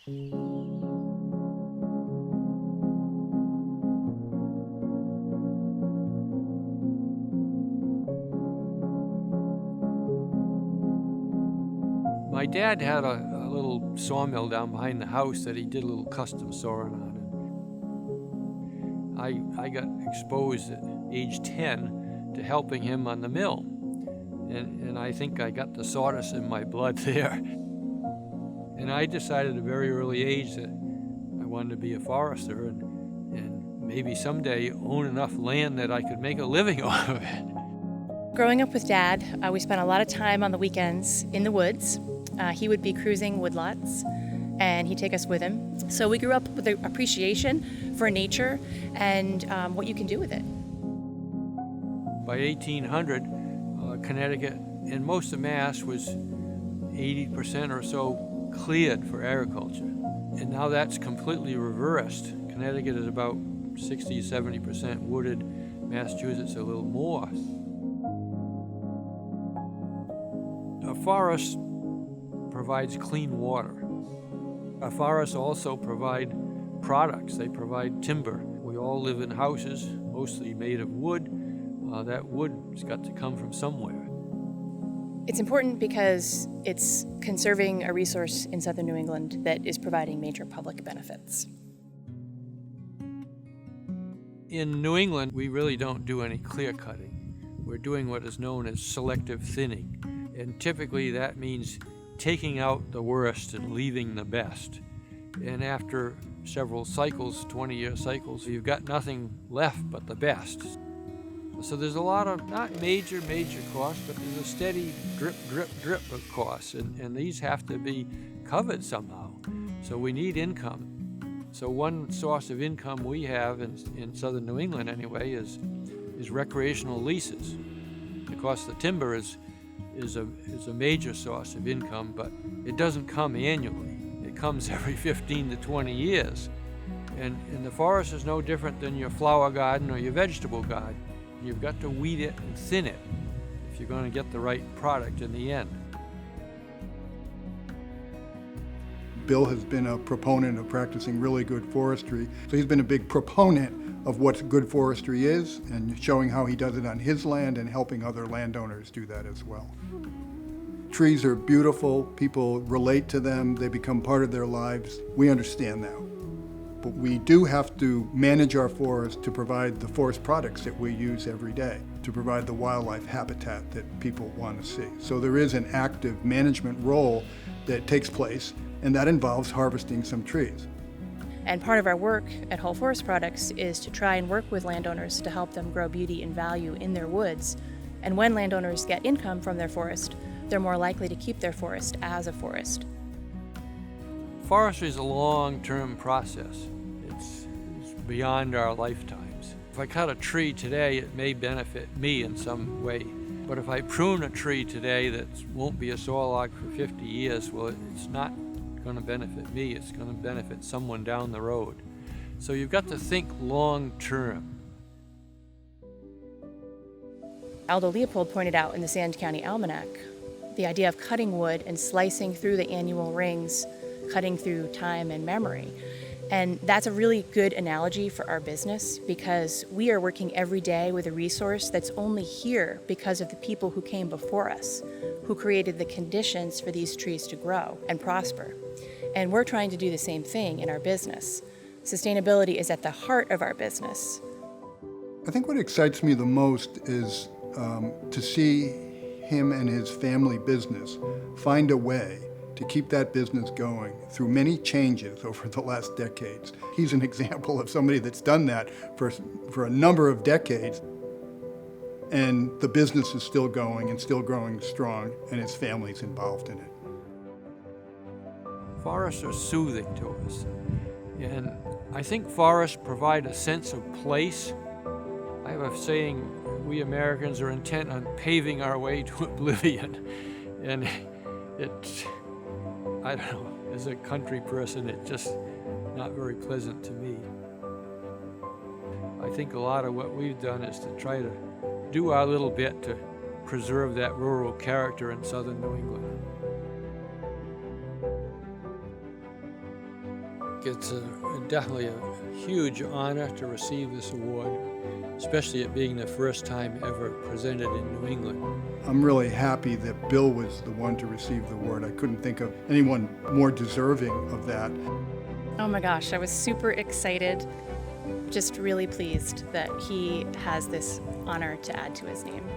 My dad had a little sawmill down behind the house that he did a little custom sawing on. And I got exposed at age 10 to helping him on the mill. And I think I got the sawdust in my blood there. And I decided at a very early age that I wanted to be a forester and maybe someday own enough land that I could make a living off of it. Growing up with Dad, we spent a lot of time on the weekends in the woods. He would be cruising woodlots, and he'd take us with him. So we grew up with an appreciation for nature and what you can do with it. By 1800, Connecticut and most of Mass was 80% or so cleared for agriculture. And now that's completely reversed. Connecticut is about 60-70% wooded, Massachusetts a little more. A forest provides clean water. A forest also provide products. They provide timber. We all live in houses, mostly made of wood. That wood's got to come from somewhere. It's important because it's conserving a resource in southern New England that is providing major public benefits. In New England, we really don't do any clear cutting. We're doing what is known as selective thinning. And typically that means taking out the worst and leaving the best. And after several cycles, 20-year cycles, you've got nothing left but the best. So there's a lot of, not major costs, but there's a steady drip of costs. And these have to be covered somehow. So we need income. So one source of income we have in southern New England anyway is recreational leases. Of course, the timber is a major source of income, but it doesn't come annually. It comes every 15 to 20 years. And the forest is no different than your flower garden or your vegetable garden. You've got to weed it and thin it if you're going to get the right product in the end. Bill has been a proponent of practicing really good forestry, so he's been a big proponent of what good forestry is and showing how he does it on his land and helping other landowners do that as well. Trees are beautiful, people relate to them, they become part of their lives. We understand that. But we do have to manage our forests to provide the forest products that we use every day, to provide the wildlife habitat that people want to see. So there is an active management role that takes place, and that involves harvesting some trees. And part of our work at Whole Forest Products is to try and work with landowners to help them grow beauty and value in their woods. And when landowners get income from their forest, they're more likely to keep their forest as a forest. Forestry is a long-term process. It's beyond our lifetimes. If I cut a tree today, it may benefit me in some way. But if I prune a tree today that won't be a saw log for 50 years, well, it's not going to benefit me, it's going to benefit someone down the road. So you've got to think long-term. Aldo Leopold pointed out in the Sand County Almanac the idea of cutting wood and slicing through the annual rings, cutting through time and memory. And that's a really good analogy for our business because we are working every day with a resource that's only here because of the people who came before us, who created the conditions for these trees to grow and prosper. And we're trying to do the same thing in our business. Sustainability is at the heart of our business. I think what excites me the most is to see him and his family business find a way to keep that business going through many changes over the last decades. He's an example of somebody that's done that for a number of decades. And the business is still going and still growing strong, and his family's involved in it. Forests are soothing to us. And I think forests provide a sense of place. I have a saying, we Americans are intent on paving our way to oblivion. And it's, I don't know, as a country person, it's just not very pleasant to me. I think a lot of what we've done is to try to do our little bit to preserve that rural character in southern New England. think it's definitely a huge honor to receive this award, especially it being the first time ever presented in New England. I'm really happy that Bill was the one to receive the award. I couldn't think of anyone more deserving of that. Oh my gosh, I was super excited, just really pleased that he has this honor to add to his name.